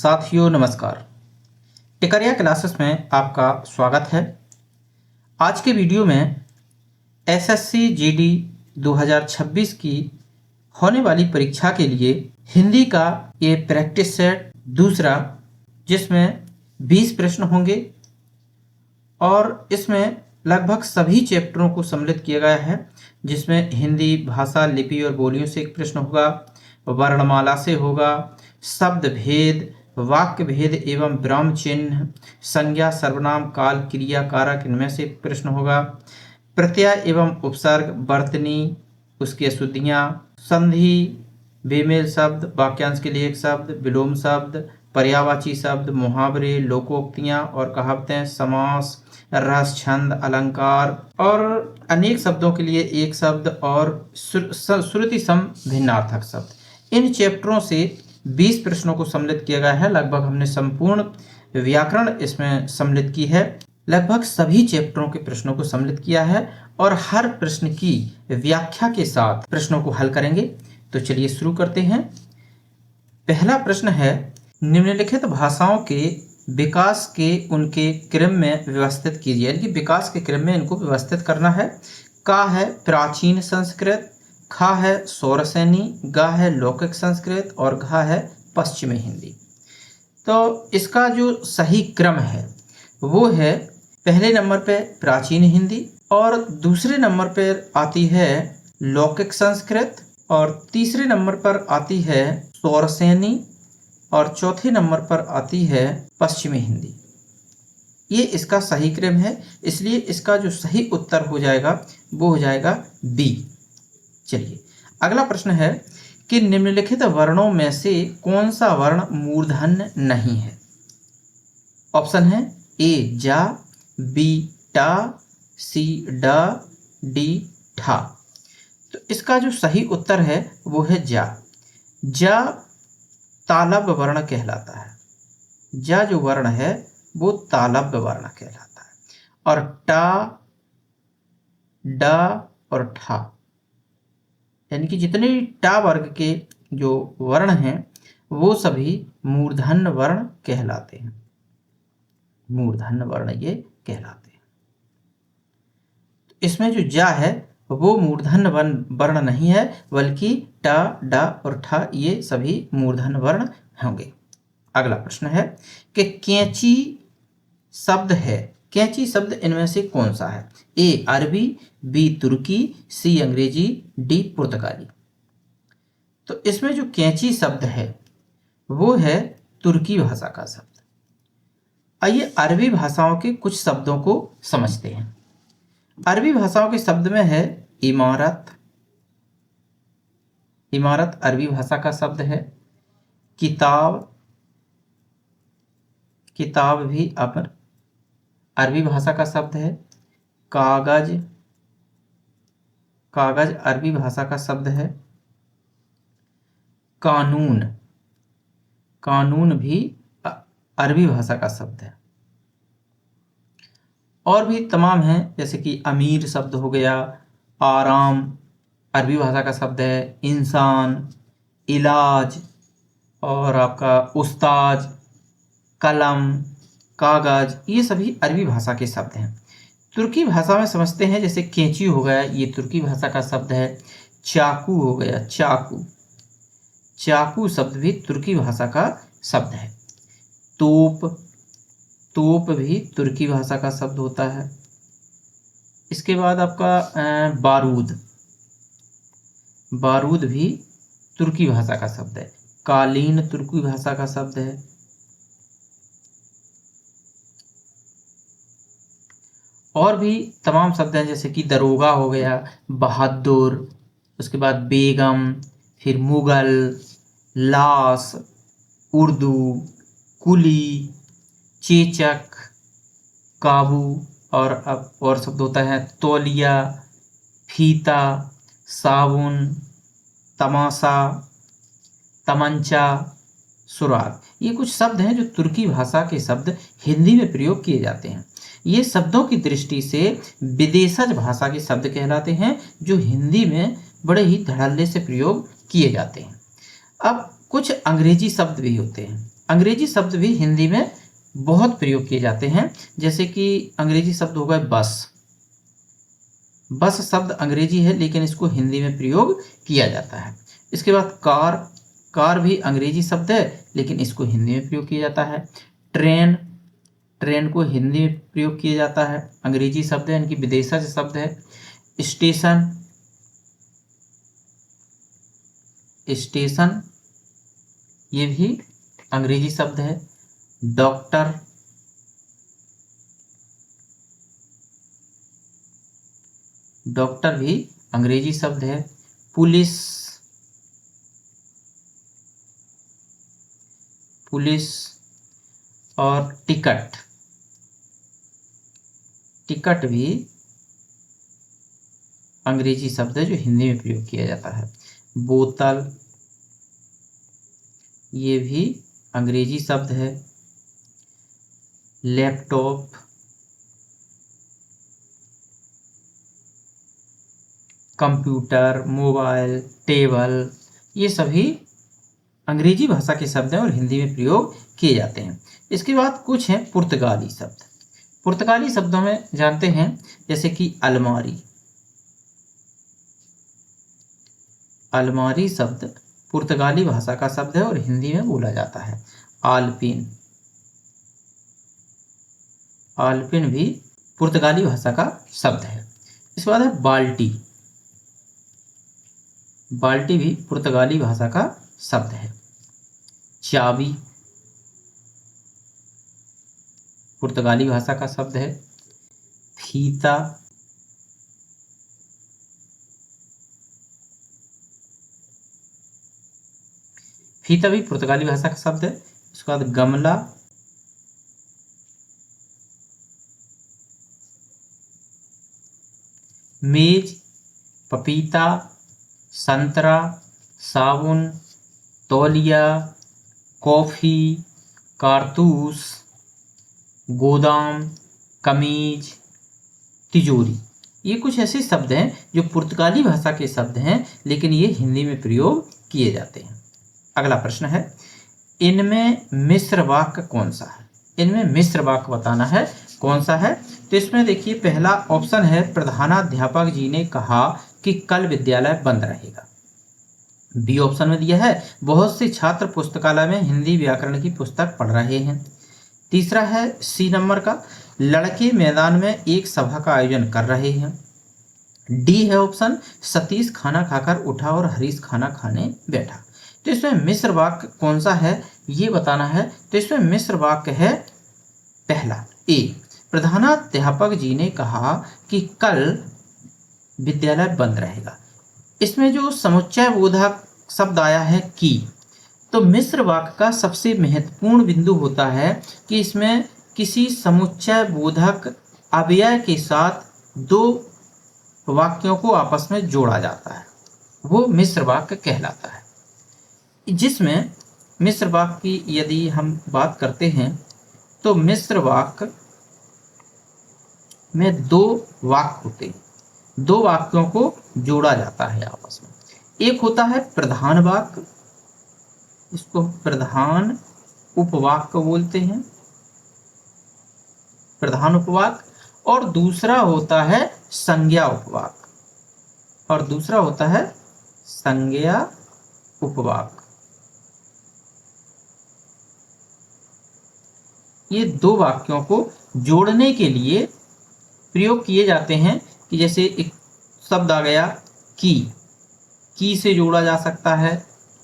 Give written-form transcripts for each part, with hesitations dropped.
साथियों नमस्कार। टिकरिया क्लासेस में आपका स्वागत है। आज के वीडियो में एसएससी जीडी 2026 की होने वाली परीक्षा के लिए हिंदी का ये प्रैक्टिस सेट दूसरा, जिसमें 20 प्रश्न होंगे और इसमें लगभग सभी चैप्टरों को सम्मिलित किया गया है, जिसमें हिंदी भाषा, लिपि और बोलियों से एक प्रश्न होगा, वर्णमाला से होगा, शब्द भेद, वाक्य भेद एवं विराम चिन्ह, संज्ञा, सर्वनाम, काल, क्रिया, कारक, इनमें से एक प्रश्न होगा, प्रत्यय एवं उपसर्ग, वर्तनी, उसकी अशुद्धियाँ, संधि, बेमेल शब्द, वाक्यांश के लिए एक शब्द, विलोम शब्द, पर्यायवाची शब्द, मुहावरे, लोकोक्तियाँ और कहावतें, समास, रस, छंद, अलंकार और अनेक शब्दों के लिए एक शब्द और श्रुति सम भिन्नार्थक शब्द। इन चैप्टरों से 20 प्रश्नों को सम्मिलित किया गया है। लगभग हमने संपूर्ण व्याकरण इसमें सम्मिलित की है। लगभग सभी चैप्टरों के प्रश्नों को सम्मिलित किया है और हर प्रश्न की व्याख्या के साथ प्रश्नों को हल करेंगे। तो चलिए शुरू करते हैं। पहला प्रश्न है, निम्नलिखित भाषाओं के विकास के उनके क्रम में व्यवस्थित कीजिए। यानी कि विकास के क्रम में इनको व्यवस्थित करना है। का है प्राचीन संस्कृत, खा है सौरसेनी, गा है लौकिक संस्कृत और घा है पश्चिमी हिंदी। तो इसका जो सही क्रम है वो है, पहले नंबर पे प्राचीन हिंदी और दूसरे नंबर पर आती है लौकिक संस्कृत और तीसरे नंबर पर आती है सौरसेनी और चौथे नंबर पर आती है पश्चिमी हिंदी। ये इसका सही क्रम है, इसलिए इसका जो सही उत्तर हो जाएगा वो हो जाएगा बी। चलिए अगला प्रश्न है कि निम्नलिखित वर्णों में से कौन सा वर्ण मूर्धन्य नहीं है। ऑप्शन है ए जा, बी टा, सी डा, डी ठा। तो इसका जो सही उत्तर है वो है जा। जा तालव्य वर्ण कहलाता है। जा जो वर्ण है वो तालव्य वर्ण कहलाता है और टा, डा और ठा यानी कि जितने टा वर्ग के जो वर्ण हैं वो सभी मूर्धन्य वर्ण कहलाते हैं। मूर्धन्य वर्ण ये कहलाते हैं। इसमें जो जा है वो मूर्धन्य वर्ण नहीं है, बल्कि टा, डा और ठा ये सभी मूर्धन्य वर्ण होंगे। अगला प्रश्न है कि कैंची शब्द है। कैंची शब्द इनमें से कौन सा है। ए अरबी, बी तुर्की, सी अंग्रेजी, डी पुर्तगाली। तो इसमें जो कैंची शब्द है वो है तुर्की भाषा का शब्द। आइए अरबी भाषाओं के कुछ शब्दों को समझते हैं। अरबी भाषाओं के शब्द में है इमारत। इमारत अरबी भाषा का शब्द है। किताब, किताब भी अरबी भाषा का शब्द है। कागज, कागज अरबी भाषा का शब्द है। कानून, कानून भी अरबी भाषा का शब्द है। और भी तमाम हैं, जैसे कि अमीर शब्द हो गया, आराम अरबी भाषा का शब्द है, इंसान, इलाज और आपका उस्ताद, कलम, कागज, ये सभी अरबी भाषा के शब्द हैं। तुर्की भाषा में समझते हैं, जैसे कैंची हो गया, ये तुर्की भाषा का शब्द है। चाकू हो गया, चाकू, चाकू शब्द भी तुर्की भाषा का शब्द है। तोप, तोप भी तुर्की भाषा का शब्द होता है। इसके बाद आपका बारूद, बारूद भी तुर्की भाषा का शब्द है। कालीन तुर्की भाषा का शब्द है। और भी तमाम शब्द हैं, जैसे कि दरोगा हो गया, बहादुर, उसके बाद बेगम, फिर मुगल, लाश, उर्दू, कुली, चेचक, काबू और अब और शब्द होता है तौलिया, फीता, साबुन, तमाशा, तमंचा, सुराग। ये कुछ शब्द हैं जो तुर्की भाषा के शब्द हिंदी में प्रयोग किए जाते हैं। ये शब्दों की दृष्टि से विदेशज भाषा के शब्द कहलाते हैं, जो हिंदी में बड़े ही धड़ल्ले से प्रयोग किए जाते हैं। अब कुछ अंग्रेजी शब्द भी होते हैं। अंग्रेजी शब्द भी हिंदी में बहुत प्रयोग किए जाते हैं। जैसे कि अंग्रेजी शब्द हो गए बस। बस शब्द अंग्रेजी है लेकिन इसको हिंदी में प्रयोग किया जाता है। इसके बाद कार। कार भी अंग्रेजी शब्द है लेकिन इसको हिंदी में प्रयोग किया जाता है। ट्रेन। ट्रेन को हिंदी में प्रयोग किया जाता है, अंग्रेजी शब्द है, इनकी विदेशज शब्द है। स्टेशन। स्टेशन ये भी अंग्रेजी शब्द है। डॉक्टर। डॉक्टर भी अंग्रेजी शब्द है। पुलिस। पुलिस और टिकट। टिकट भी अंग्रेजी शब्द है जो हिंदी में प्रयोग किया जाता है। बोतल ये भी अंग्रेजी शब्द है। लैपटॉप। कंप्यूटर, मोबाइल, टेबल ये सभी अंग्रेजी भाषा के शब्द हैं और हिंदी में प्रयोग किए जाते हैं। इसके बाद कुछ हैं पुर्तगाली शब्द। पुर्तगाली शब्दों में जानते हैं जैसे कि अलमारी। अलमारी शब्द पुर्तगाली भाषा का शब्द है और हिंदी में बोला जाता है। आलपिन। आलपिन भी पुर्तगाली भाषा का शब्द है। इसके बाद है बाल्टी। बाल्टी भी पुर्तगाली भाषा का शब्द है। चाबी पुर्तगाली भाषा का शब्द है। फीता फीता भी पुर्तगाली भाषा का शब्द है। उसके बाद गमला। मेज, पपीता, संतरा, साबुन, तौलिया, कॉफी, कारतूस, गोदाम, कमीज, तिजोरी ये कुछ ऐसे शब्द हैं जो पुर्तगाली भाषा के शब्द हैं लेकिन ये हिंदी में प्रयोग किए जाते हैं। अगला प्रश्न है, इनमें मिश्र वाक्य कौन सा है? इनमें मिश्र वाक्य बताना है कौन सा है। तो इसमें देखिए पहला ऑप्शन है, प्रधानाध्यापक जी ने कहा कि कल विद्यालय बंद रहेगा। बी ऑप्शन में दिया है, बहुत से छात्र पुस्तकालय में हिंदी व्याकरण की पुस्तक पढ़ रहे हैं। तीसरा है सी नंबर का, लड़के मैदान में एक सभा का आयोजन कर रहे हैं। डी है ऑप्शन, सतीश खाना खाकर उठा और हरीश खाना खाने बैठा। तो इसमें मिश्र वाक्य कौन सा है ये बताना है। तो इसमें मिश्र वाक्य है पहला ए, प्रधानाध्यापक जी ने कहा कि कल विद्यालय बंद रहेगा। इसमें जो समुच्चय बोधक शब्द आया है की, तो मिश्र वाक्य का सबसे महत्वपूर्ण बिंदु होता है कि इसमें किसी समुच्चय बोधक अव्यय के साथ दो वाक्यों को आपस में जोड़ा जाता है, वो मिश्र वाक्य कहलाता है। जिसमें मिश्र वाक्य की यदि हम बात करते हैं तो मिश्र वाक्य में दो वाक्य होते हैं, दो वाक्यों को जोड़ा जाता है आपस में। एक होता है प्रधान वाक्य, इसको प्रधान उपवाक्य बोलते हैं, प्रधान उपवाक्य। और दूसरा होता है संज्ञा उपवाक्य, और दूसरा होता है संज्ञा उपवाक्य। ये दो वाक्यों को जोड़ने के लिए प्रयोग किए जाते हैं कि जैसे एक शब्द आ गया की से जोड़ा जा सकता है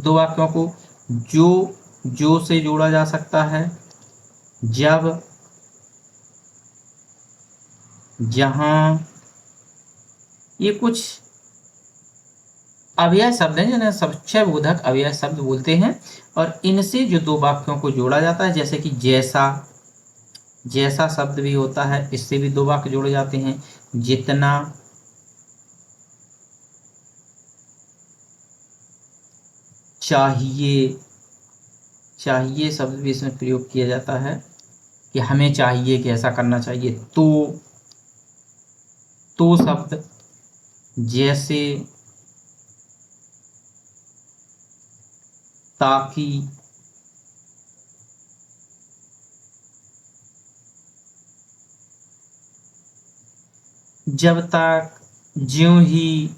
दो वाक्यों को, जो से जोड़ा जा सकता है, जब, जहां, ये कुछ अव्यय शब्द हैं जिन्हें समुच्चय बोधक अव्यय शब्द बोलते हैं। और इनसे जो दो वाक्यों को जोड़ा जाता है, जैसे कि जैसा, जैसा शब्द भी होता है, इससे भी दो वाक्य जोड़े जाते हैं। जितना, चाहिए, चाहिए शब्द भी इसमें प्रयोग किया जाता है कि हमें चाहिए कि ऐसा करना चाहिए। तो शब्द, जैसे, ताकि, जब तक, ज्यों ही,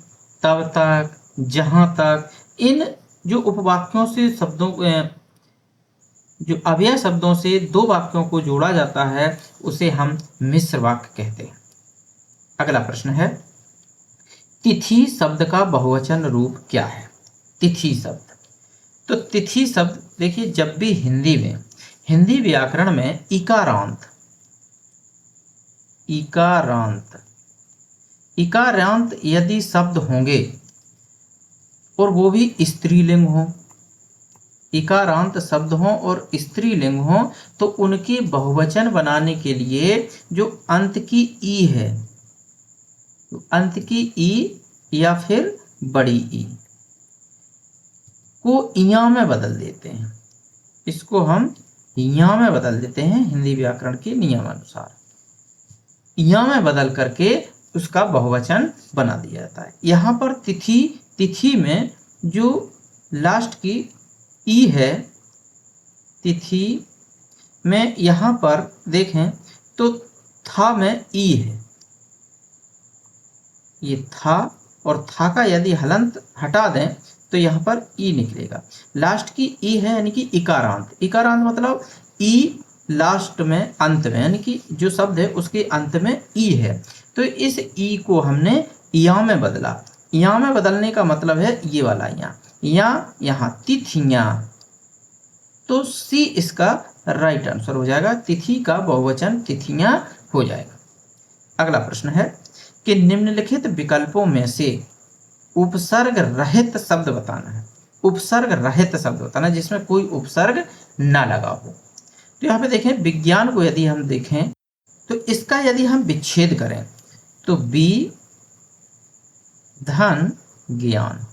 तब तक, जहां तक, इन जो उपवाक्यों से शब्दों जो अव्यय शब्दों से दो वाक्यों को जोड़ा जाता है उसे हम मिश्र वाक्य कहते हैं। अगला प्रश्न है, तिथि शब्द का बहुवचन रूप क्या है? तिथि शब्द, तो तिथि शब्द देखिए, जब भी हिंदी व्याकरण में इकारांत इकारांत यदि शब्द होंगे और वो भी स्त्रीलिंग हो, इकारांत शब्द हों और स्त्रीलिंग हो, तो उनके बहुवचन बनाने के लिए जो अंत की ई है, अंत की ई या फिर बड़ी ई को इया में बदल देते हैं। इसको हम इया में बदल देते हैं हिंदी व्याकरण के नियमानुसार। इया में बदल करके उसका बहुवचन बना दिया जाता है। यहाँ पर तिथि में जो लास्ट की ई है, तिथि में यहाँ पर देखें तो था में ई है, ये था और था का यदि हलंत हटा दें तो यहाँ पर ई निकलेगा। लास्ट की ई है यानी कि इकारांत। इकारांत मतलब ई लास्ट में, अंत में, यानी कि जो शब्द है उसके अंत में ई है, तो इस ई को हमने या में बदला। या में बदलने का मतलब है ये वाला या यहाँ तिथियां, तो सी इसका राइट आंसर हो जाएगा। तिथि का बहुवचन तिथियां हो जाएगा। अगला प्रश्न है कि निम्नलिखित विकल्पों में से उपसर्ग रहित शब्द बताना है। उपसर्ग रहित शब्द बताना है जिसमें कोई उपसर्ग ना लगा हो। तो यहाँ पे देखें, विज्ञान को यदि हम देखें तो इसका यदि हम विच्छेद करें तो बी धन ज्ञान,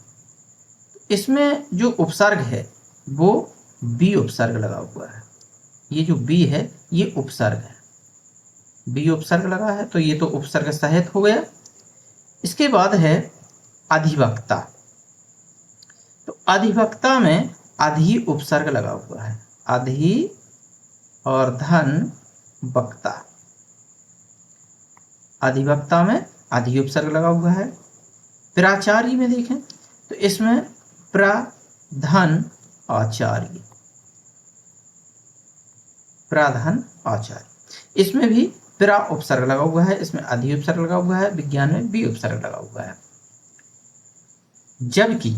इसमें जो उपसर्ग है वो बी उपसर्ग लगा हुआ है। ये जो बी है ये उपसर्ग है, बी उपसर्ग लगा है, तो ये तो उपसर्ग सहित हो गया। इसके बाद है अधिवक्ता, तो अधिवक्ता में अधि उपसर्ग लगा हुआ है, अधि और धन वक्ता, अधिवक्ता में अधि उपसर्ग लगा हुआ है। प्राचार्य में देखें तो इसमें प्र धन आचार्य, प्राधन आचार्य, इसमें भी प्रा उपसर्ग लगा हुआ है, इसमें अधि उपसर्ग लगा हुआ है, विज्ञान में बी उपसर्ग लगा हुआ है। जबकि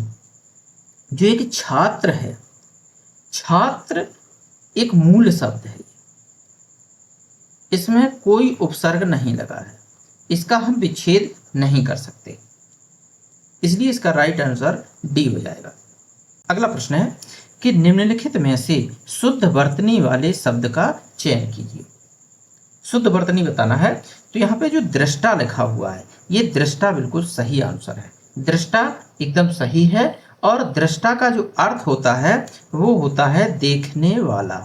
जो एक छात्र है, छात्र एक मूल शब्द है, इसमें कोई उपसर्ग नहीं लगा है, इसका हम विच्छेद नहीं कर सकते, इसलिए इसका राइट आंसर डी हो जाएगा। अगला प्रश्न है कि निम्नलिखित में से शुद्ध वर्तनी वाले शब्द का चयन कीजिए। शुद्ध वर्तनी बताना है, तो यहाँ पे जो दृष्टा लिखा हुआ है ये दृष्टा बिल्कुल सही आंसर है। दृष्टा एकदम सही है और दृष्टा का जो अर्थ होता है वो होता है देखने वाला।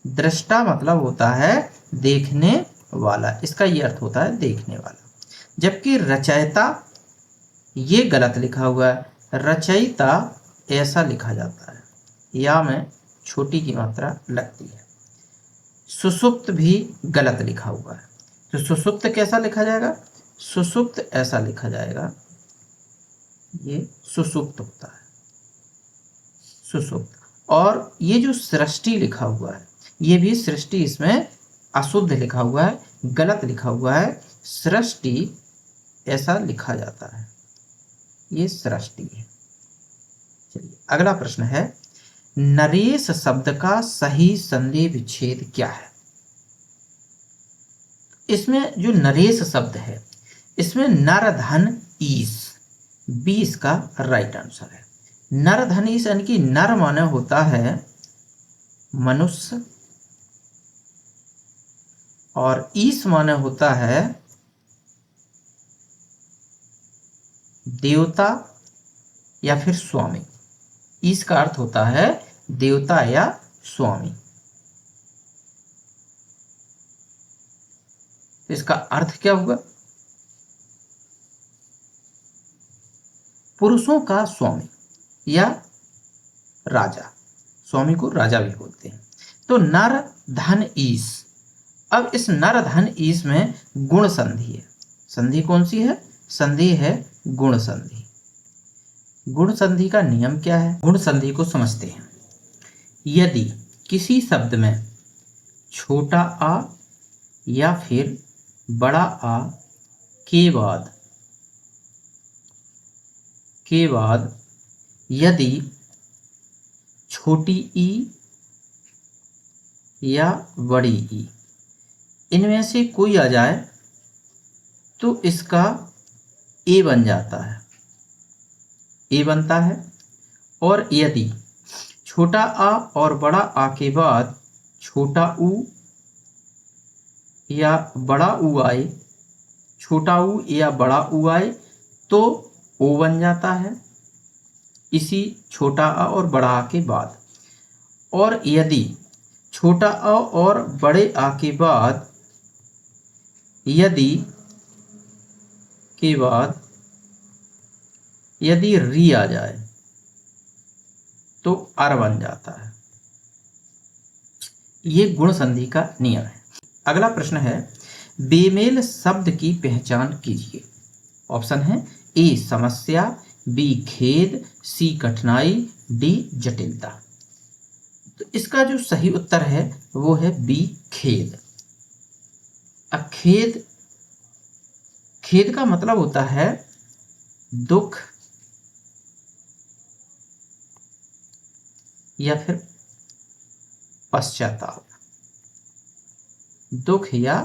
दृष्टा मतलब होता है देखने वाला, इसका ये अर्थ होता है देखने वाला। जबकि रचयिता ये गलत लिखा हुआ है, रचयिता ऐसा लिखा जाता है, या में छोटी की मात्रा लगती है। सुसुप्त भी गलत लिखा हुआ है, तो सुसुप्त कैसा लिखा जाएगा? सुसुप्त ऐसा लिखा जाएगा, ये सुसुप्त होता है, सुसुप्त। और ये जो सृष्टि लिखा हुआ है ये भी सृष्टि इसमें अशुद्ध लिखा हुआ है, गलत लिखा हुआ है, सृष्टि ऐसा लिखा जाता है, ये सृष्टि है। चलिए अगला प्रश्न है, नरेश शब्द का सही संधि विच्छेद क्या है? इसमें जो नरेश शब्द है इसमें नर धन ईस, बी इसका राइट आंसर है। नर धन ईस यानी कि नर माने होता है मनुष्य और ईस माने होता है देवता या फिर स्वामी। ईस का अर्थ होता है देवता या स्वामी। इसका अर्थ क्या होगा? पुरुषों का स्वामी या राजा, स्वामी को राजा भी बोलते हैं। तो नर धन ईस, अब इस नर धन ईस में गुण संधि है, संधि कौन सी है? संधि है गुण संधि। गुण संधि का नियम क्या है? गुण संधि को समझते हैं। यदि किसी शब्द में छोटा आ या फिर बड़ा आ के बाद यदि छोटी ई या बड़ी ई इनमें से कोई आ जाए तो इसका ए बन जाता है, ए बनता है। और यदि छोटा आ और बड़ा आ के बाद छोटा ऊ या बड़ा ऊ आए, छोटा ऊ या बड़ा ऊ आए तो ओ बन जाता है इसी छोटा आ और बड़ा आ के बाद। और यदि छोटा आ और बड़े आ के बाद यदि री आ जाए तो अर बन जाता है। ये गुण संधि का नियम है। अगला प्रश्न है, बेमेल शब्द की पहचान कीजिए। ऑप्शन है ए समस्या, बी खेद, सी कठिनाई, डी जटिलता। तो इसका जो सही उत्तर है वो है बी खेद। अब खेद का मतलब होता है दुख या फिर पश्चाताप। दुख या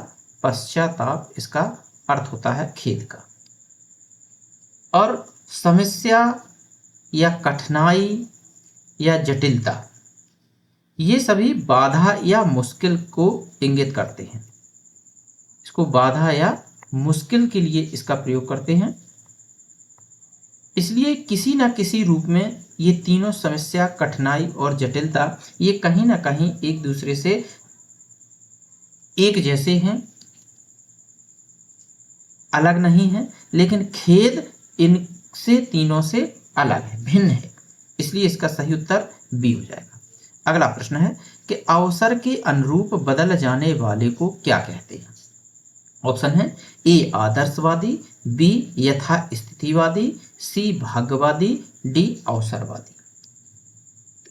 पश्चाताप इसका अर्थ होता है खेद का। और समस्या या कठिनाई या जटिलता ये सभी बाधा या मुश्किल को इंगित करते हैं। इसको बाधा या मुश्किल के लिए इसका प्रयोग करते हैं। इसलिए किसी न किसी रूप में ये तीनों समस्या, कठिनाई और जटिलता ये कहीं ना कहीं एक दूसरे से एक जैसे हैं, अलग नहीं है। लेकिन खेद इनसे तीनों से अलग है, भिन्न है। इसलिए इसका सही उत्तर बी हो जाएगा। अगला प्रश्न है कि अवसर के अनुरूप बदल जाने वाले को क्या कहते हैं? ऑप्शन है ए आदर्शवादी, बी यथा स्थितिवादी, सी भाग्यवादी, डी अवसरवादी।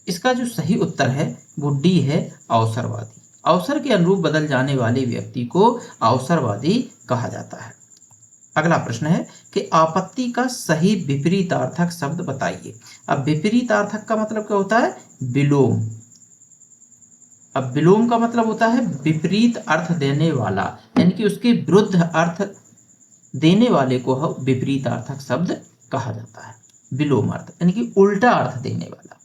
इसका जो सही उत्तर है वो डी है अवसरवादी। अवसर के अनुरूप बदल जाने वाले व्यक्ति को अवसरवादी कहा जाता है। अगला प्रश्न है कि आपत्ति का सही विपरीतार्थक शब्द बताइए। अब विपरीतार्थक का मतलब क्या होता है? विलोम। अब विलोम का मतलब होता है विपरीत अर्थ देने वाला, यानी कि उसके विरुद्ध अर्थ देने वाले को विपरीतार्थक शब्द कहा जाता है। विलोम अर्थ यानी कि उल्टा अर्थ देने वाला,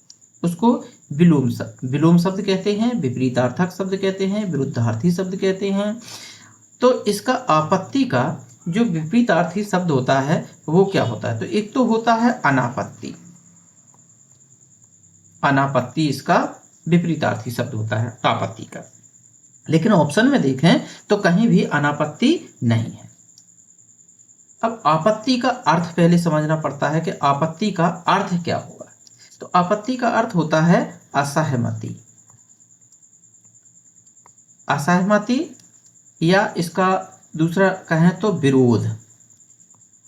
उसको विलोम शब्द कहते हैं, विपरीतार्थक शब्द कहते हैं, विरुद्धार्थी शब्द कहते हैं। तो इसका आपत्ति का जो विपरीतार्थी शब्द होता है वो क्या होता है? तो एक तो होता है अनापत्ति। अनापत्ति इसका विपरीतार्थी शब्द होता है आपत्ति का। लेकिन ऑप्शन में देखें तो कहीं भी अनापत्ति नहीं है। अब आपत्ति का अर्थ पहले समझना पड़ता है कि आपत्ति का अर्थ क्या होगा। तो आपत्ति का अर्थ होता है असहमति। असहमति या इसका दूसरा कहें तो विरोध।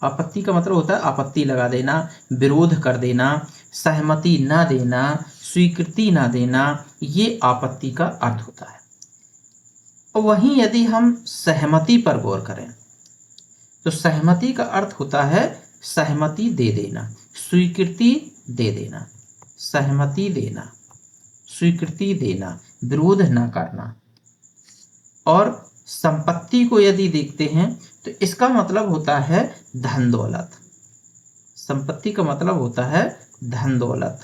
आपत्ति का मतलब होता है आपत्ति लगा देना, विरोध कर देना, सहमति ना देना, स्वीकृति ना देना, ये आपत्ति का अर्थ होता है। और वहीं यदि हम सहमति पर गौर करें तो सहमति का अर्थ होता है सहमति दे देना, स्वीकृति दे देना, सहमति देना, स्वीकृति देना, विरोध ना करना। और संपत्ति को यदि देखते हैं तो इसका मतलब होता है धन दौलत। संपत्ति का मतलब होता है धन दौलत,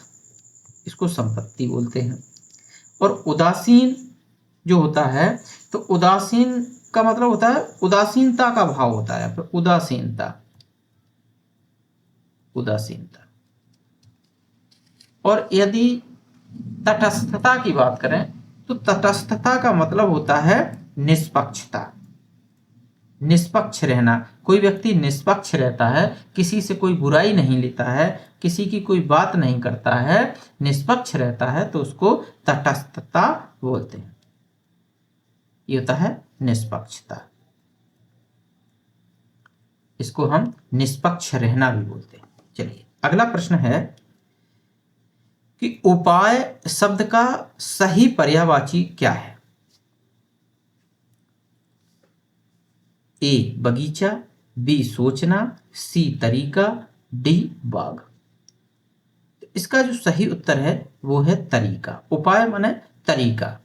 इसको संपत्ति बोलते हैं। और उदासीन जो होता है तो उदासीन का मतलब होता है उदासीनता का भाव होता है। फिर उदासीनता, उदासीनता। और यदि तटस्थता की बात करें तो तटस्थता का मतलब होता है निष्पक्षता, निष्पक्ष रहना। कोई व्यक्ति निष्पक्ष रहता है, किसी से कोई बुराई नहीं लेता है, किसी की कोई बात नहीं करता है, निष्पक्ष रहता है, तो उसको तटस्थता बोलते हैं। ये होता है निष्पक्षता। इसको हम निष्पक्ष रहना भी बोलते हैं। चलिए अगला प्रश्न है कि उपाय शब्द का सही पर्यायवाची क्या है? ए बगीचा, बी सोचना, सी तरीका, डी बाग। इसका जो सही उत्तर है वो है तरीका। उपाय माने तरीका।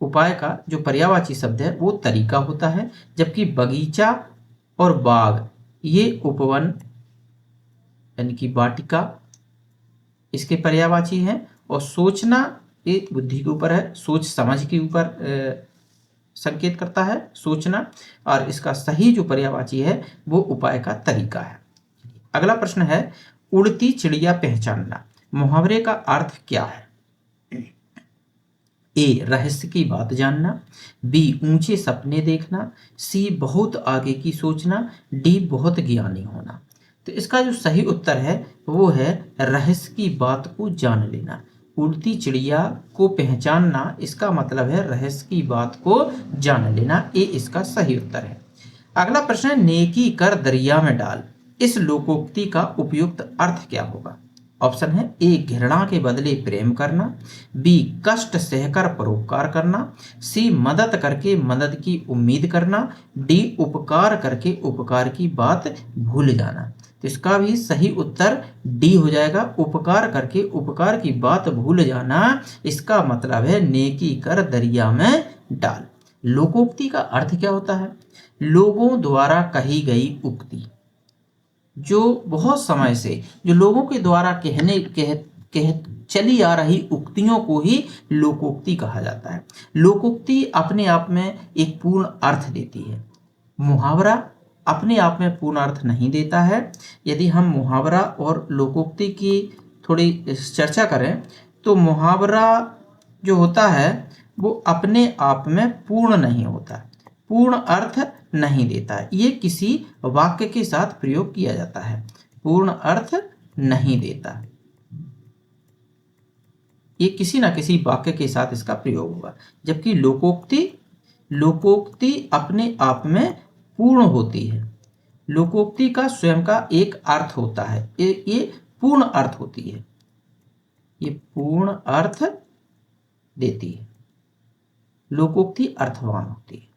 उपाय का जो पर्यायवाची शब्द है वो तरीका होता है, जबकि बगीचा और बाग ये उपवन यानी कि वाटिका इसके पर्यायवाची हैं, और सोचना ये बुद्धि के ऊपर है, सोच समझ के ऊपर संकेत करता है सोचना, और इसका सही जो पर्यायवाची है वो उपाय का तरीका है। अगला प्रश्न है उड़ती चिड़िया पहचानना, मुहावरे का अर्थ क्या है? ए रहस्य की बात जानना, बी ऊंचे सपने देखना, सी बहुत आगे की सोचना, डी बहुत ज्ञानी होना। तो इसका जो सही उत्तर है वो है रहस्य की बात को जान लेना। उड़ती चिड़िया को पहचानना, इसका मतलब है रहस्य की बात को जान लेना। ये इसका सही उत्तर है। अगला प्रश्न है नेकी कर दरिया में डाल, इस लोकोक्ति का उपयुक्त अर्थ क्या होगा? ऑप्शन है ए घृणा के बदले प्रेम करना, बी कष्ट सहकर परोपकार करना, सी मदद करके मदद की उम्मीद करना, डी उपकार करके उपकार की बात भूल जाना। तो इसका भी सही उत्तर डी हो जाएगा, उपकार करके उपकार की बात भूल जाना। इसका मतलब है नेकी कर दरिया में डाल। लोकोक्ति का अर्थ क्या होता है? लोगों द्वारा कही गई उक्ति, जो बहुत समय से जो लोगों के द्वारा चली आ रही उक्तियों को ही लोकोक्ति कहा जाता है। लोकोक्ति अपने आप में एक पूर्ण अर्थ देती है, मुहावरा अपने आप में पूर्ण अर्थ नहीं देता है। यदि हम मुहावरा और लोकोक्ति की थोड़ी चर्चा करें तो मुहावरा जो होता है वो अपने आप में पूर्ण नहीं होता, पूर्ण अर्थ नहीं देता है। ये किसी वाक्य के साथ प्रयोग किया जाता है, पूर्ण अर्थ नहीं देता। ये किसी ना किसी वाक्य के साथ इसका प्रयोग होगा, जबकि लोकोक्ति अपने आप में पूर्ण होती है। लोकोक्ति का स्वयं का एक अर्थ होता है, ये पूर्ण अर्थ होती है, ये पूर्ण अर्थ देती है। लोकोक्ति अर्थवान होती है।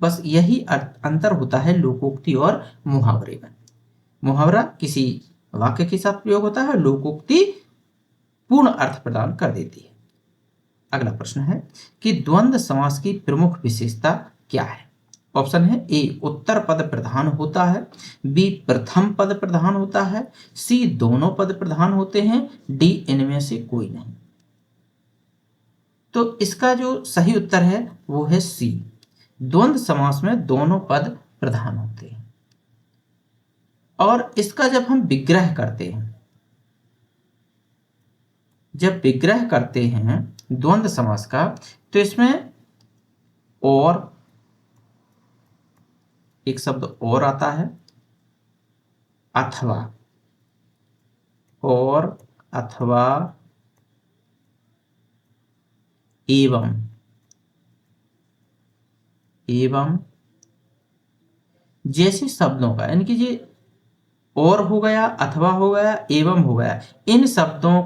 बस यही अंतर होता है लोकोक्ति और मुहावरे में। मुहावरा किसी वाक्य के साथ प्रयोग होता है, लोकोक्ति पूर्ण अर्थ प्रदान कर देती है। अगला प्रश्न है कि द्वंद्व समास की प्रमुख विशेषता क्या है? ऑप्शन है ए उत्तर पद प्रधान होता है, बी प्रथम पद प्रधान होता है, सी दोनों पद प्रधान होते हैं, डी इनमें से कोई नहीं। तो इसका जो सही उत्तर है वो है सी, द्वंद्व समास में दोनों पद प्रधान होते हैं। और इसका जब हम विग्रह करते हैं, जब विग्रह करते हैं द्वंद्व समास का, तो इसमें और एक शब्द और आता है, अथवा, और अथवा एवं जैसे शब्दों का, यानी कि ये और हो गया, अथवा हो गया, एवं हो गया, इन शब्दों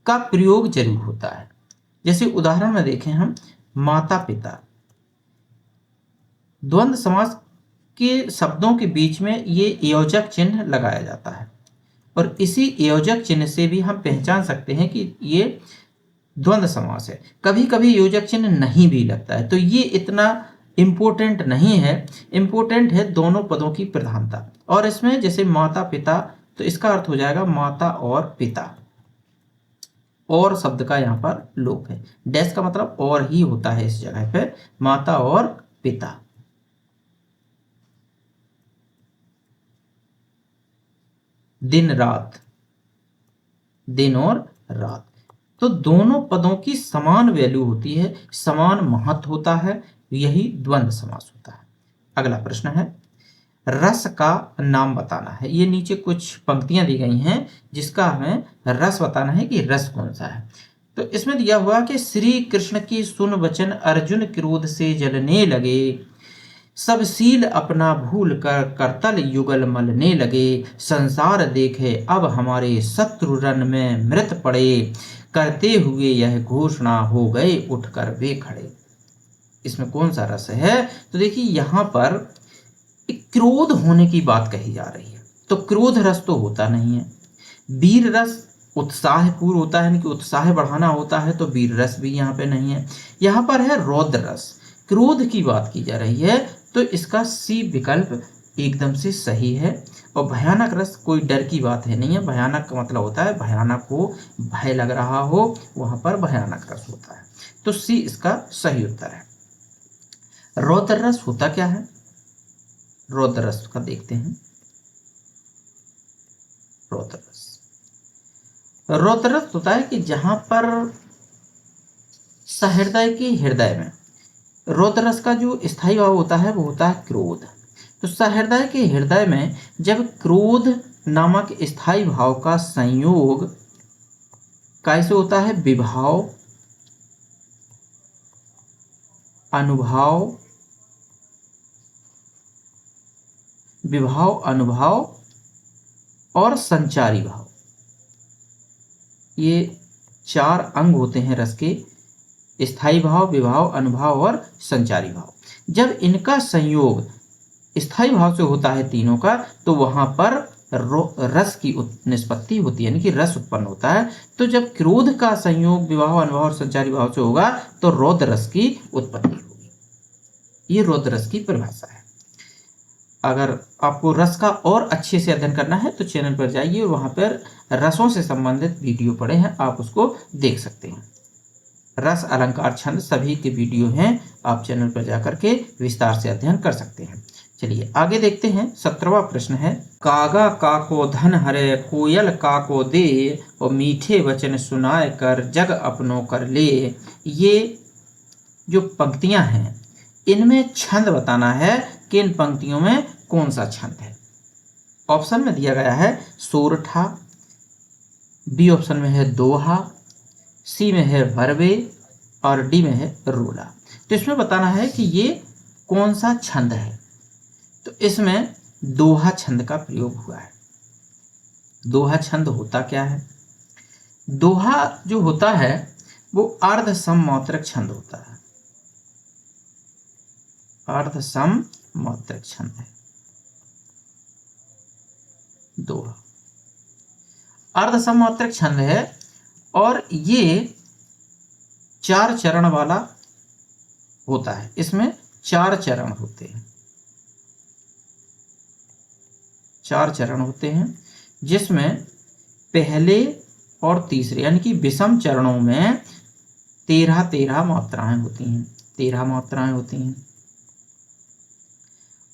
का प्रयोग जरूर होता है। जैसे उदाहरण में देखें हम माता पिता, द्वंद्व समास के शब्दों के बीच में ये योजक चिन्ह लगाया जाता है, और इसी योजक चिन्ह से भी हम पहचान सकते हैं कि ये द्वंद्व समास है। कभी कभी योजक चिन्ह नहीं भी लगता है, तो ये इतना इंपॉर्टेंट नहीं है। इंपॉर्टेंट है दोनों पदों की प्रधानता। और इसमें जैसे माता पिता, तो इसका अर्थ हो जाएगा माता और पिता, और शब्द का यहाँ पर लोप है, डैश का मतलब और ही होता है इस जगह पे, माता और पिता। दिन रात, दिन और रात, तो दोनों पदों की समान वैल्यू होती है, समान महत्व होता है, यही द्वंद्व समास होता है। अगला प्रश्न है रस का नाम बताना है। ये नीचे कुछ पंक्तियां दी गई हैं जिसका हमें रस बताना है कि रस कौन सा है। तो इसमें दिया हुआ कि श्री कृष्ण की सुन वचन अर्जुन क्रोध से जलने लगे, सब सील अपना भूल कर करतल युगल मलने लगे। संसार देखे अब हमारे शत्रु रन में मृत पड़े। करते हुए यह घोषणा हो गए उठकर वे खड़े। इसमें कौन सा रस है? तो देखिए यहाँ पर एक क्रोध होने की बात कही जा रही है। तो क्रोध रस तो होता नहीं है। वीर रस उत्साहपूर्ण होता है, यानी कि उत्साह बढ़ाना होता है, तो वीर रस भी यहाँ पे नहीं है। यहाँ पर है रौद्र रस, क्रोध की बात की जा रही है, तो इसका सी विकल्प एकदम से सही है। और भयानक रस कोई डर की बात है नहीं है। भयानक का मतलब होता है भयानक हो, भय लग रहा हो, वहां पर भयानक रस होता है। तो सी इसका सही उत्तर है। रौद्र रस होता क्या है? रौद्र रस का देखते हैं। रौद्र रस, रौद्र रस होता है कि जहां पर सहृदय के हृदय में, रौद्र रस का जो स्थायी भाव होता है वो होता है क्रोध। तो सहृदय के हृदय में जब क्रोध नामक स्थायी भाव का संयोग कैसे होता है? विभाव, अनुभाव, विभाव, अनुभाव और संचारी भाव, ये 4 अंग होते हैं रस के। स्थायी भाव, विभाव, अनुभाव और संचारी भाव। जब इनका संयोग स्थायी भाव से होता है तीनों का, तो वहां पर रस की निष्पत्ति होती है, यानी कि रस उत्पन्न होता है। तो जब क्रोध का संयोग विभाव, अनुभाव और संचारी भाव से होगा तो रौद्र रस की उत्पत्ति होगी। ये रौद्र रस की परिभाषा है। अगर आपको रस का और अच्छे से अध्ययन करना है तो चैनल पर जाइए और वहां पर रसों से संबंधित वीडियो पड़े हैं, आप उसको देख सकते हैं। रस, अलंकार, छंद सभी के वीडियो हैं, आप चैनल पर जाकर के विस्तार से अध्ययन कर सकते हैं। चलिए आगे देखते हैं। 17वां प्रश्न है, कागा काको धन हरे, कोयल काको दे, और मीठे वचन सुनाए कर जग अपनों कर ले। ये जो पंक्तियां हैं इनमें छंद बताना है कि इन पंक्तियों में कौन सा छंद है। ऑप्शन में दिया गया है सोरठा, बी ऑप्शन में है दोहा, सी में है भरवे और डी में है रोला। तो इसमें बताना है कि ये कौन सा छंद है। तो इसमें दोहा छंद का प्रयोग हुआ है। दोहा छंद होता क्या है? दोहा जो होता है वो अर्ध सममात्रक छंद होता है। अर्ध सममात्रक छंद है दोहा, अर्ध सममात्रक छंद है, और ये 4 चरण वाला होता है। इसमें 4 चरण होते हैं, 4 चरण होते हैं, जिसमें पहले और तीसरे यानी कि विषम चरणों में 13 मात्राएं होती हैं, 13 मात्राएं होती हैं।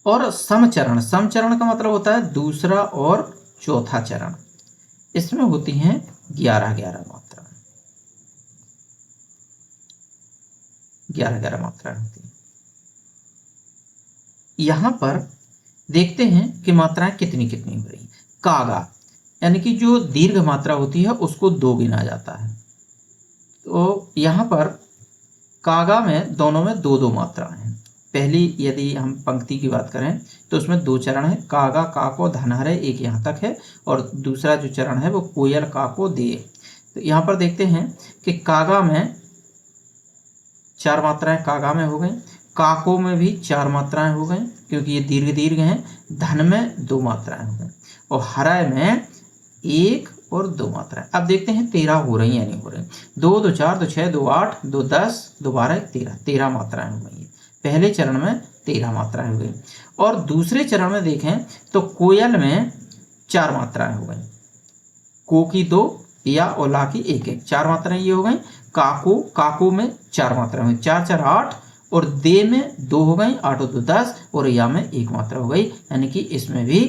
और समचरण, समचरण का मतलब होता है दूसरा और चौथा चरण, इसमें होती हैं 11 मात्राएं, 11 मात्राएं होती हैं। यहां पर देखते हैं कि मात्राएं कितनी कितनी हो रही। कागा यानी कि जो दीर्घ मात्रा होती है उसको 2 गिना जाता है। तो यहां पर कागा में दोनों में 2-2 मात्राएं हैं। पहली यदि हम पंक्ति की बात करें तो उसमें 2 चरण है, कागा काको धनहरे, एक यहाँ तक है, और दूसरा जो चरण है वो कोयल काको दे। तो यहाँ पर देखते हैं कि कागा में 4 मात्राएं कागा में हो गई, काको में भी 4 मात्राएं हो गई क्योंकि ये दीर्घ दीर्घ हैं, धन में 2 मात्राएं हो गई, और हराय में 1 और 2 मात्राएं। अब देखते हैं 13 हो रही या नहीं हो रही। 2 2 4 2 6 2 8 2 10 2 12 13, 13 मात्राएं हो गई। पहले चरण में 13 मात्राएं हो गई, और दूसरे चरण में देखें तो कोयल में 4 मात्राएं हो गई, को की 2 या और ला की 1, 4 मात्राएं ये हो गई। काको, काको में 4 मात्राएं हुई, 4 4 8, और दे में 2 हो गई, 8 और 2 10, और या में 1 मात्रा हो गई, यानी कि इसमें भी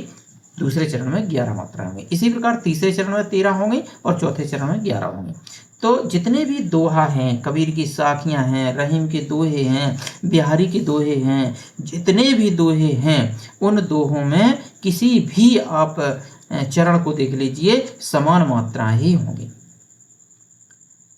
दूसरे चरण में 11 मात्राएं होंगी। इसी प्रकार तीसरे चरण में 13 होंगी और चौथे चरण में 11 होंगी। तो जितने भी दोहा हैं, कबीर की साखियां हैं, रहीम के दोहे हैं, बिहारी के दोहे हैं, जितने भी दोहे हैं उन दोहों में किसी भी आप चरण को देख लीजिए समान मात्राएं ही होंगी।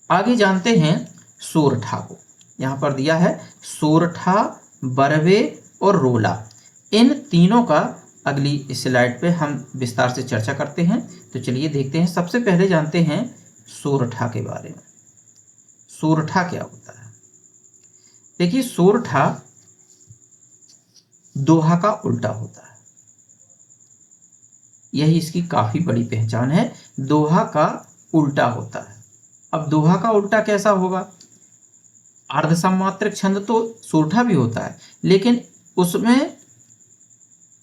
आगे जानते हैं सोरठा को। यहाँ पर दिया है सोरठा, बरवे और रोला, इन तीनों का अगली स्लाइड पे हम विस्तार से चर्चा करते हैं। तो चलिए देखते हैं। सबसे पहले जानते हैं सोरठा के बारे में। सोरठा क्या होता है? देखिए, सोरठा दोहा का उल्टा होता है। यही इसकी काफी बड़ी पहचान है, दोहा का उल्टा होता है। अब दोहा का उल्टा कैसा होगा? अर्ध सममात्रक छंद तो सोरठा भी होता है, लेकिन उसमें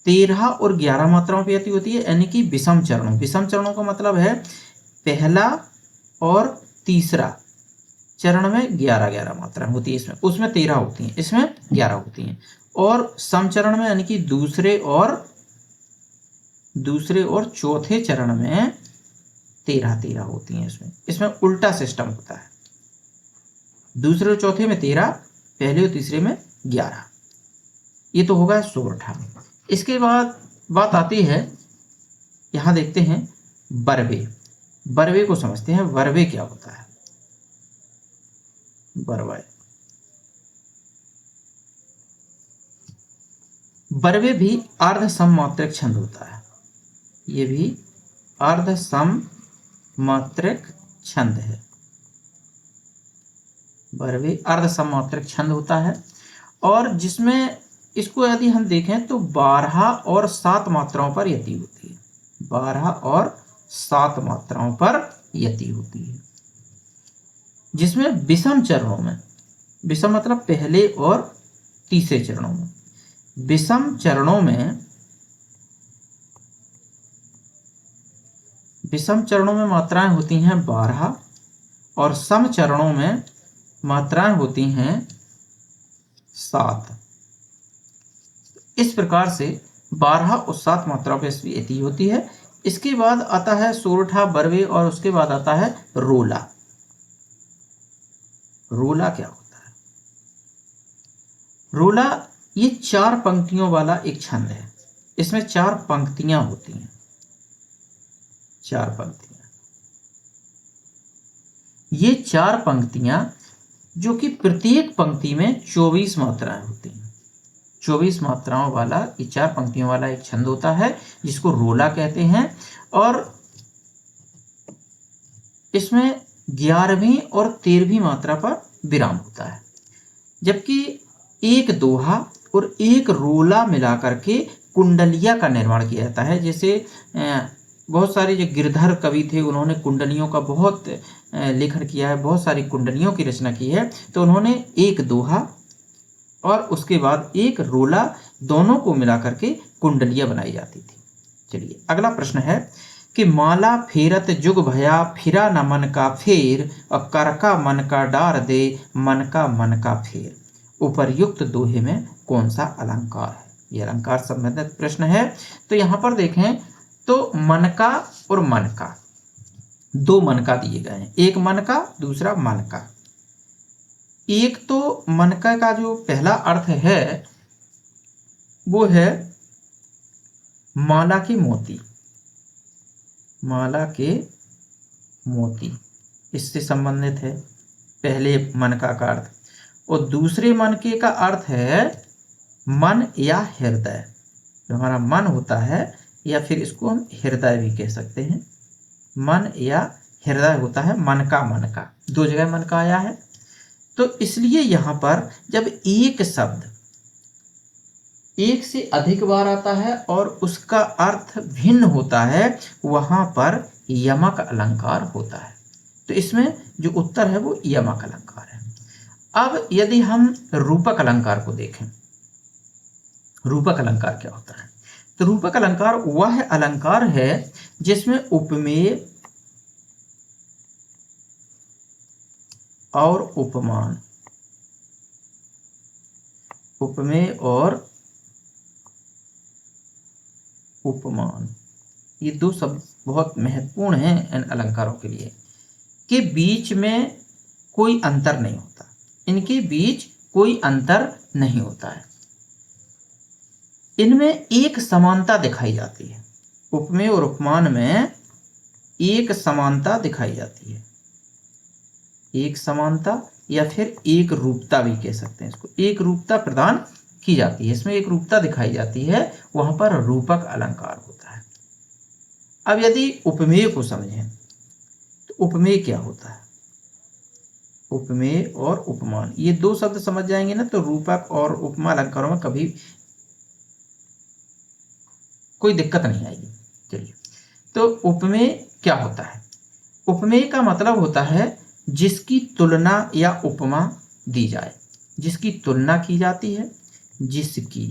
13 और 11 मात्राओं पर यति होती है, यानी कि विषम चरणों। विषम चरणों का मतलब है पहला और तीसरा चरण में 11-11 मात्राएं होती है, इसमें उसमें 13 होती हैं, इसमें 11 होती हैं। और सम चरण में यानी कि दूसरे और चौथे चरण में 13-13 होती हैं। इसमें उल्टा सिस्टम होता है। दूसरे और चौथे में 13, पहले और तीसरे में 11। ये तो होगा सोरठा। इसके बाद बात आती है, यहां देखते हैं बरवे। बरवे को समझते हैं। बरवे क्या होता है? बरवे भी अर्ध सममात्रक छंद होता है। ये भी अर्ध सममात्रक छंद है। बरवे अर्ध सममात्रक छंद होता है, और जिसमें इसको यदि हम देखें तो 12 और 7 मात्राओं पर यति होती है। 12 और 7 मात्राओं पर यति होती है। जिसमें विषम चरणों में, विषम मतलब पहले और तीसरे चरणों में, विषम चरणों में मात्राएं होती हैं 12, और सम चरणों में मात्राएं होती हैं 7। इस प्रकार से 12 और 7 मात्राओं पर यति होती है। इसके बाद आता है सोरठा, बरवे, और उसके बाद आता है रोला। रोला क्या होता है? रोला ये 4 पंक्तियों वाला एक छंद है। इसमें 4 पंक्तियां होती हैं, 4 पंक्तियां। ये 4 पंक्तियां जो कि प्रत्येक पंक्ति में 24 मात्राएं होती हैं। 24 मात्राओं वाला ये 4 पंक्तियों वाला एक छंद होता है, जिसको रोला कहते हैं। और इसमें 11वीं और 13वीं मात्रा पर विराम होता है। जबकि एक दोहा और एक रोला मिलाकर के कुंडलिया का निर्माण किया जाता है। जैसे बहुत सारे जो गिरधर कवि थे, उन्होंने कुंडलियों का बहुत लेखन किया है, बहुत सारी कुंडलियों की रचना की है। तो उन्होंने एक दोहा और उसके बाद एक रोला, दोनों को मिलाकर के कुंडलियां बनाई जाती थी। चलिए अगला प्रश्न है कि माला फेरत जुग भया, फिरा न मन का फेर, और कर का मन का डार दे, मन का फेर। उपर्युक्त दोहे में कौन सा अलंकार है? यह अलंकार संबंधित प्रश्न है। तो यहां पर देखें तो मन का और मन का, 2 मन का दिए गए हैं, एक मन का, दूसरा मन का। एक तो मन का जो पहला अर्थ है वो है माला के मोती। माला के मोती इससे संबंधित है पहले मनका का अर्थ। और दूसरे मनके का अर्थ है मन या हृदय। जो हमारा मन होता है, या फिर इसको हम हृदय भी कह सकते हैं। मन या हृदय होता है मन का। 2 जगह मन का आया है। तो इसलिए यहां पर जब एक शब्द एक से अधिक बार आता है और उसका अर्थ भिन्न होता है, वहां पर यमक अलंकार होता है। तो इसमें जो उत्तर है वो यमक अलंकार है। अब यदि हम रूपक अलंकार को देखें, रूपक अलंकार क्या होता है? तो रूपक अलंकार वह अलंकार है जिसमें उपमेय और उपमान, उपमेय और उपमान, ये 2 शब्द बहुत महत्वपूर्ण हैं इन अलंकारों के लिए। के बीच में कोई अंतर नहीं होता, इनके बीच कोई अंतर नहीं होता है। इनमें एक समानता दिखाई जाती है। उपमेय और उपमान में एक समानता दिखाई जाती है। एक समानता या फिर एक रूपता भी कह सकते हैं इसको, एक रूपता प्रदान की जाती है, इसमें एक रूपता दिखाई जाती है, वहां पर रूपक अलंकार होता है। अब यदि उपमेय को समझें तो उपमेय क्या होता है? उपमेय और उपमान, ये दो शब्द समझ जाएंगे ना तो रूपक और उपमा अलंकारों में कभी कोई दिक्कत नहीं आएगी। चलिए, तो उपमेय क्या होता है? उपमेय का मतलब होता है जिसकी तुलना या उपमा दी जाए, जिसकी तुलना की जाती है, जिसकी,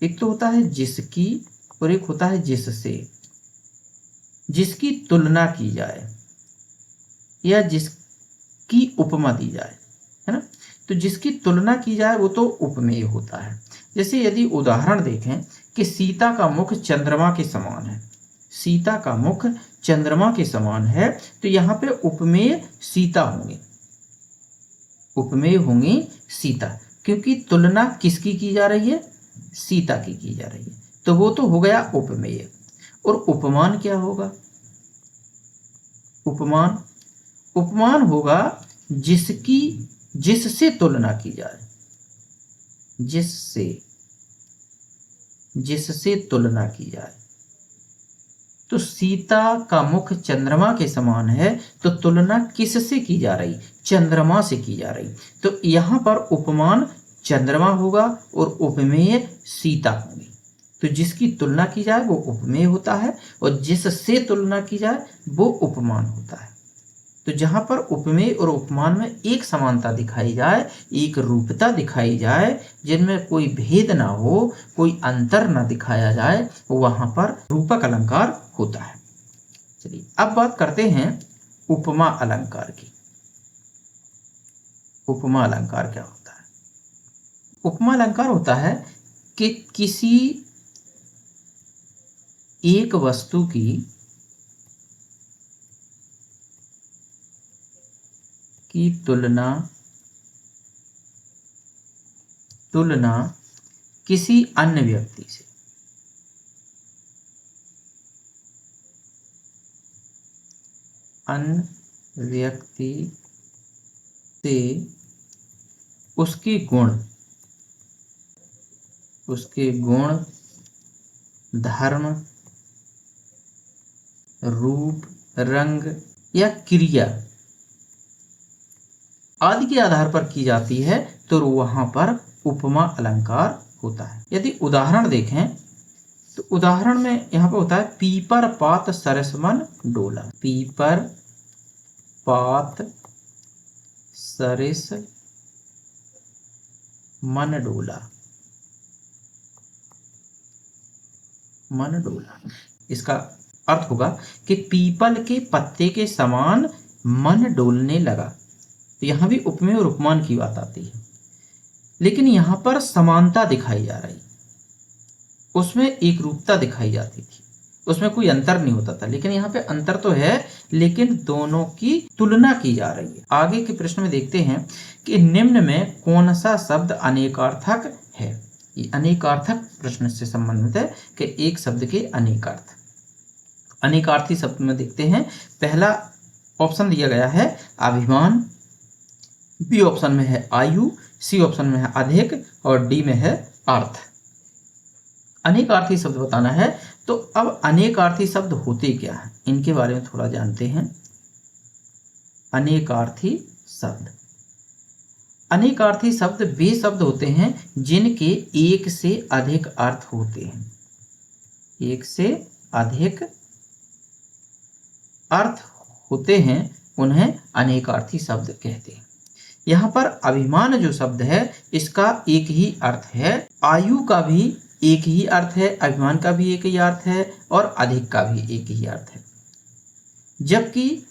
एक तो होता है जिसकी और एक होता है जिससे, जिसकी तुलना की जाए या जिसकी उपमा दी जाए, है ना। तो जिसकी तुलना की जाए वो तो उपमेय होता है। जैसे यदि उदाहरण देखें कि सीता का मुख चंद्रमा के समान है, सीता का मुख चंद्रमा के समान है, तो यहाँ पे उपमेय सीता होंगे, उपमेय होंगी सीता, क्योंकि तुलना किसकी की जा रही है? सीता की जा रही है, तो वो तो हो गया उपमेय। और उपमान क्या होगा? उपमान, उपमान होगा जिसकी, जिससे तुलना की जाए, जिससे, जिससे तुलना की जाए। तो सीता का मुख चंद्रमा के समान है, तो तुलना किससे की जा रही? चंद्रमा से की जा रही, तो यहां पर उपमान चंद्रमा होगा और उपमेय सीता होगी। तो जिसकी तुलना की जाए वो उपमेय होता है और जिससे तुलना की जाए वो उपमान होता है। तो जहां पर उपमेय और उपमान में एक समानता दिखाई जाए, एक रूपता दिखाई जाए, जिनमें कोई भेद ना हो, कोई अंतर ना दिखाया जाए, वहां पर रूपक अलंकार होता है। चलिए अब बात करते हैं उपमा अलंकार की। उपमा अलंकार क्या होता है? उपमा अलंकार होता है कि किसी एक वस्तु की तुलना किसी अन्य व्यक्ति से, अन्य व्यक्ति से उसके गुण, उसके गुण, धर्म, रूप, रंग या क्रिया आदि के आधार पर की जाती है, तो वहां पर उपमा अलंकार होता है। यदि उदाहरण देखें तो उदाहरण में यहां पर होता है पीपर पात सरस मन डोला, पीपर पात सरिस मन डोला, मन डोला। इसका अर्थ होगा कि पीपल के पत्ते के समान मन डोलने लगा। तो यहां भी उपमेय और उपमान की बात आती है, लेकिन यहां पर समानता दिखाई जा रही, उसमें एक रूपता दिखाई जाती थी, उसमें कोई अंतर नहीं होता था, लेकिन यहाँ पे अंतर तो है, लेकिन दोनों की तुलना की जा रही है। आगे के प्रश्न में देखते हैं कि निम्न में कौन सा शब्द अनेकार्थक है। ये अनेकार्थक प्रश्न से संबंधित है कि एक शब्द के अनेक अर्थ। अनेकार्थी शब्द में देखते हैं, पहला ऑप्शन दिया गया है अभिमान, बी ऑप्शन में है आयु, सी ऑप्शन में है अधिक और डी में है अर्थ। अनेकार्थी शब्द बताना है, तो अब अनेकार्थी शब्द होते क्या हैं इनके बारे में थोड़ा जानते हैं। अनेकार्थी शब्द, अनेकार्थी शब्द वे शब्द होते हैं जिनके एक से अधिक अर्थ होते हैं, एक से अधिक अर्थ होते हैं, उन्हें अनेकार्थी शब्द कहते हैं। यहाँ पर अभिमान जो शब्द है इसका एक ही अर्थ है, आयु का भी एक ही अर्थ है, अभिमान का भी एक ही अर्थ है और अधिक का भी एक ही अर्थ है। जबकि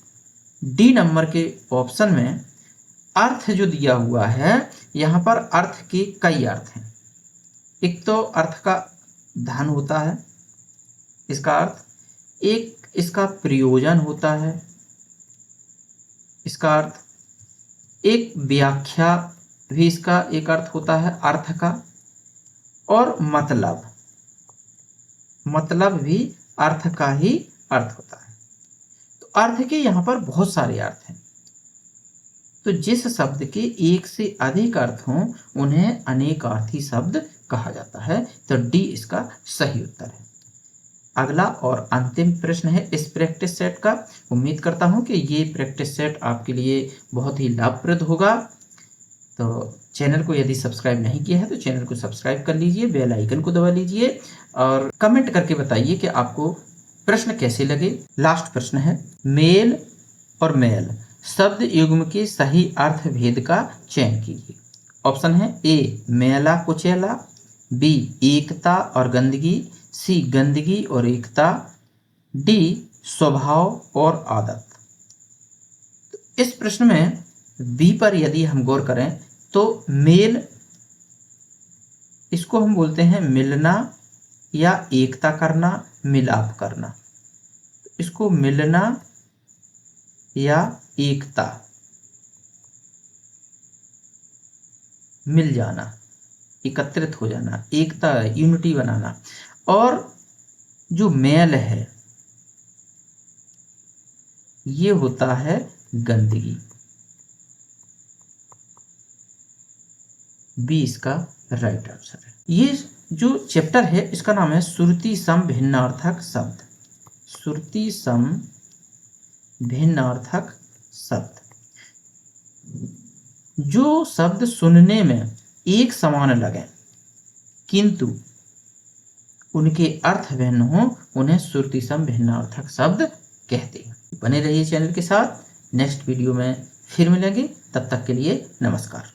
डी नंबर के ऑप्शन में अर्थ जो दिया हुआ है, यहाँ पर अर्थ के कई अर्थ हैं। एक तो अर्थ का धन होता है, इसका अर्थ, एक इसका प्रयोजन होता है, इसका अर्थ, एक व्याख्या भी इसका एक अर्थ होता है अर्थ का, और मतलब, मतलब भी अर्थ का ही अर्थ होता है। तो अर्थ के यहाँ पर बहुत सारे अर्थ हैं, तो जिस शब्द के एक से अधिक अर्थ हों उन्हें अनेकार्थी शब्द कहा जाता है। तो डी इसका सही उत्तर है। अगला और अंतिम प्रश्न है इस प्रैक्टिस सेट का। उम्मीद करता हूं कि ये प्रैक्टिस सेट आपके लिए बहुत ही लाभप्रद होगा। तो चैनल को यदि सब्सक्राइब नहीं किया है तो चैनल को सब्सक्राइब कर लीजिए, बेल आइकन को दबा लीजिए और कमेंट करके बताइए कि आपको प्रश्न कैसे लगे। लास्ट प्रश्न है, मेल और मैल शब्द युग्म के सही अर्थ भेद का चयन कीजिए। ऑप्शन है ए मेला कुचेला, बी एकता और गंदगी, सी गंदगी और एकता, डी स्वभाव और आदत। तो इस प्रश्न में बी पर यदि हम गौर करें तो मेल, इसको हम बोलते हैं मिलना या एकता करना, मिलाप करना। इसको मिलना या एकता, मिल जाना, एकत्रित हो जाना, एकता यूनिटी बनाना। और जो मेल है ये होता है गंदगी। बी इसका राइट आंसर है। ये जो चैप्टर है इसका नाम है श्रुति सम भिन्नार्थक शब्द। श्रुति सम भिन्नार्थक शब्द। जो शब्द सुनने में एक समान लगे किंतु उनके अर्थ भिन्न हो उन्हें श्रुति सम भिन्नार्थक शब्द कहते हैं। बने रहिए चैनल के साथ, नेक्स्ट वीडियो में फिर मिलेंगे। तब तक के लिए नमस्कार।